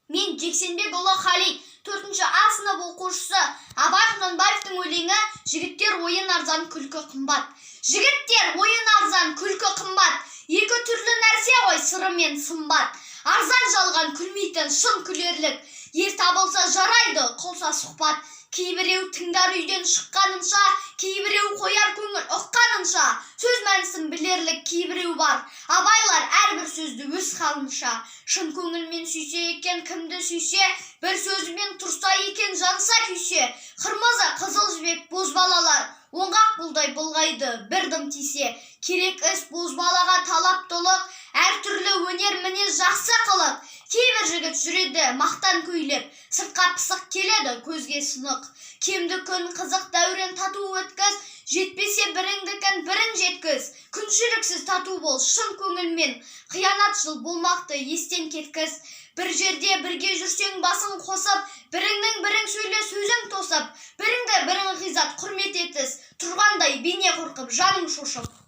Мен Жексенбекұлы Халид, 4-ші А сынып оқушысы. Абай Құнанбаевтың өлеңі «Жігіттер ойын арзан, күлкі қымбат». Жігіттер ойын арзан, күлкі қымбат. Екі түрлі нәрсе ғой, сыры мен сымбат. Арзан жалған күлмейтін шын күлерлік. Ер табылса жарайды, қылса сұхбат. Кейбіреу тыңдар үйден шыққанынша, кейбіреу қояр көңіл ұққанынша. Сөз мәнісін білерлік кейбіреу бар. Абайлар әрбір сөзді өз халынша. Шын көңілмен сүйсе екен кімді сүйсе, бір сөзімен тұрса екен жанса күйсе. Қырмызы қызыл жібек бозбалалар, оңғақ бұлдай бұлғайды бір дым тисе. Керек іс бозбалаға талаптылық, әртүрлі өнер мінез жақсы қылық. Кейбір жігіт жүреді мақтан көйлеп, сыртқа пысық келеді көзге сынық. Кемді күн қызық дәурен тату өткіз, жетпесе біріңдікін бірін жеткіз. Күншіліксіз тату бол шын көңілмен, қиянатшыл болмақты естен кеткіз. Бір жерде бірге жүрсең басын қосып, біріңнің бірің сөйле сөзің тосып, біріңді бірің ғизат құрмет етіс, тұрғандай бейне қорқып жаның шошып.